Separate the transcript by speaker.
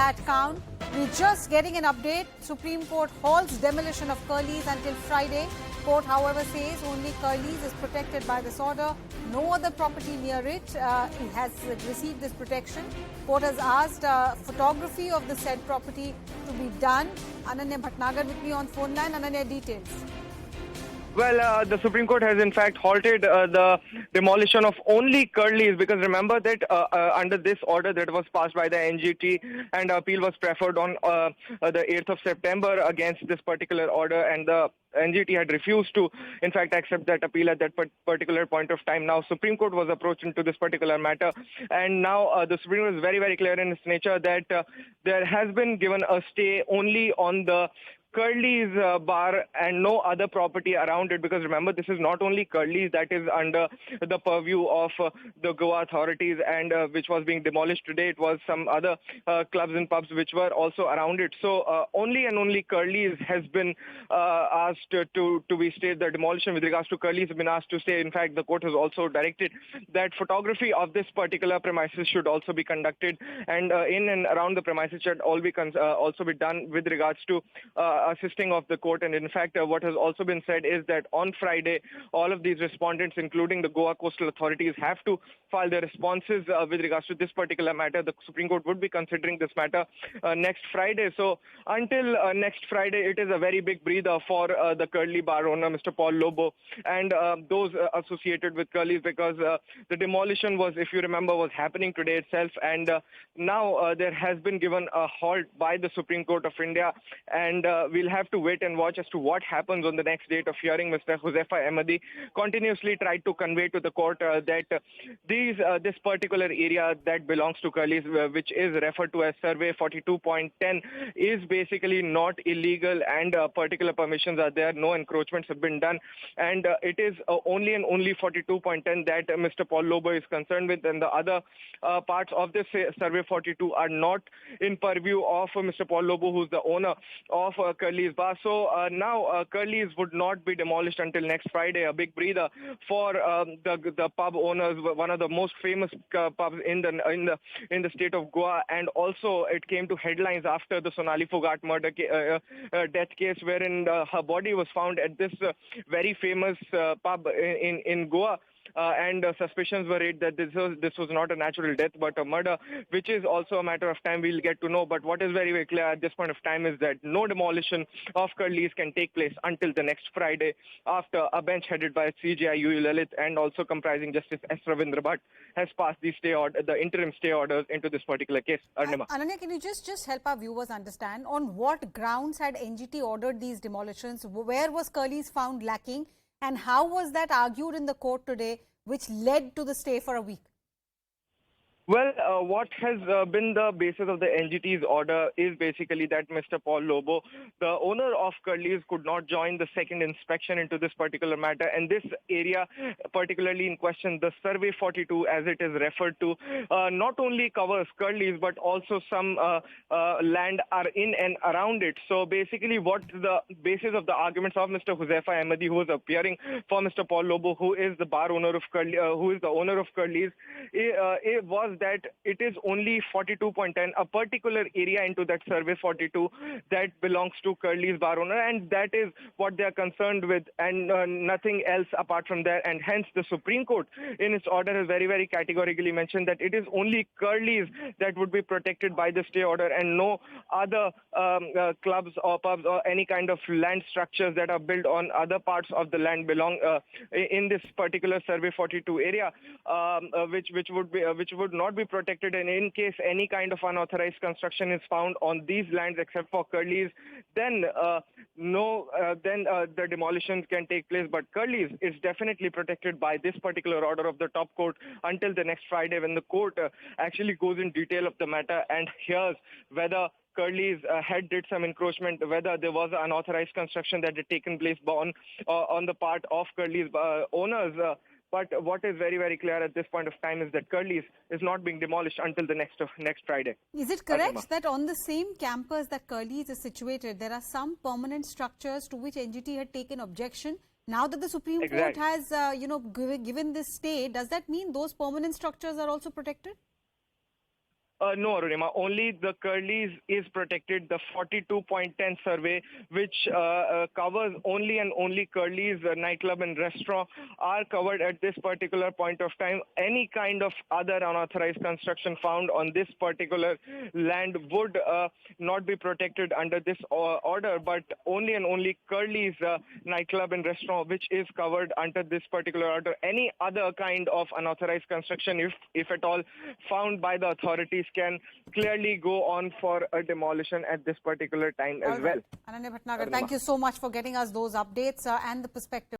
Speaker 1: that count. We're just getting an update. Supreme Court halts demolition of Curlies until Friday. Court, however, says only Curlies is protected by this order. No other property near it has received this protection. Court has asked photography of the said property to be done. Ananya Bhatnagar with me on phone line. Ananya, details.
Speaker 2: Well, the Supreme Court has in fact halted the demolition of only Curlies, because remember that under this order that was passed by the NGT and appeal was preferred on the 8th of September against this particular order, and the NGT had refused to in fact accept that appeal at that particular point of time. Now Supreme Court was approached into this particular matter, and now the Supreme Court is very, very clear in its nature that there has been given a stay only on the Curlies bar and no other property around it, because remember, this is not only Curlies that is under the purview of the Goa authorities and which was being demolished today. It was some other clubs and pubs which were also around it. So only and only Curlies has been asked to be stayed. The demolition with regards to Curlies has been asked to stay. In fact, the court has also directed that photography of this particular premises should also be conducted, and in and around the premises should all be also be done with regards to assisting of the court. And in fact, what has also been said is that on Friday, all of these respondents, including the Goa coastal authorities, have to file their responses with regards to this particular matter. The Supreme Court would be considering this matter next Friday. So until next Friday, it is a very big breather for the Curly bar owner, Mr. Paul Lobo, and those associated with Curlies, because the demolition was, if you remember, was happening today itself, and now there has been given a halt by the Supreme Court of India, and we'll have to wait and watch as to what happens on the next date of hearing. Mr. Josefa Ahmadi continuously tried to convey to the court that this particular area that belongs to Curlies, which is referred to as Survey 42.10, is basically not illegal, and particular permissions are there. No encroachments have been done, and it is only and only 42.10 that Mr. Paul Lobo is concerned with, and the other parts of this Survey 42 are not in purview of Mr. Paul Lobo, who's the owner of Curlies bar. So now Curlies would not be demolished until next Friday. A big breather for the pub owners, one of the most famous pubs in the state of Goa, and also it came to headlines after the Sonali Fogart murder death case, wherein her body was found at this very famous pub in Goa. And suspicions were raised that this was not a natural death but a murder, which is also a matter of time. We'll get to know. But what is very, very clear at this point of time is that no demolition of Curlies can take place until the next Friday, after a bench headed by CJI UU Lalit and also comprising Justice S. Ravindra Bhatt has passed the interim stay orders into this particular case. Arnima.
Speaker 1: Ananya, can you just help our viewers understand on what grounds had NGT ordered these demolitions? Where was Curlies found lacking? And how was that argued in the court today, which led to the stay for a week?
Speaker 2: Well, what has been the basis of the NGT's order is basically that Mr. Paul Lobo, the owner of Curlies, could not join the second inspection into this particular matter. And this area, particularly in question, the Survey 42, as it is referred to, not only covers Curlies, but also some land are in and around it. So basically what the basis of the arguments of Mr. Josefa Ahmadi, who was appearing for Mr. Paul Lobo, who is the bar owner of Curlies, who is the owner of Curlies, it was that it is only 42.10, a particular area into that Survey 42 that belongs to Curlies bar owner, and that is what they are concerned with, and nothing else apart from that. And hence the Supreme Court in its order has very, very categorically mentioned that it is only Curlies that would be protected by the stay order, and no other clubs or pubs or any kind of land structures that are built on other parts of the land belong in this particular Survey 42 area, which would not be protected. And in case any kind of unauthorized construction is found on these lands except for Curlies, then the demolitions can take place. But Curlies is definitely protected by this particular order of the top court until the next Friday, when the court actually goes in detail of the matter and hears whether Curlies had did some encroachment, whether there was unauthorized construction that had taken place on the part of Curlies owners. But what is very, very clear at this point of time is that Curlies is not being demolished until the next Friday.
Speaker 1: Is it correct that on the same campus that Curlies is situated, there are some permanent structures to which NGT had taken objection? Now that the Supreme Court has, given this stay, does that mean those permanent structures are also protected?
Speaker 2: No, Arunima. Only the Curlies is protected. The 42.10 survey, which covers only and only Curlies, nightclub and restaurant, are covered at this particular point of time. Any kind of other unauthorized construction found on this particular land would not be protected under this order, but only and only Curlies, nightclub and restaurant, which is covered under this particular order. Any other kind of unauthorized construction, if at all found by the authorities, can clearly go on for a demolition at this particular time as well.
Speaker 1: Ananya Bhatnagar, thank you so much for getting us those updates and the perspective.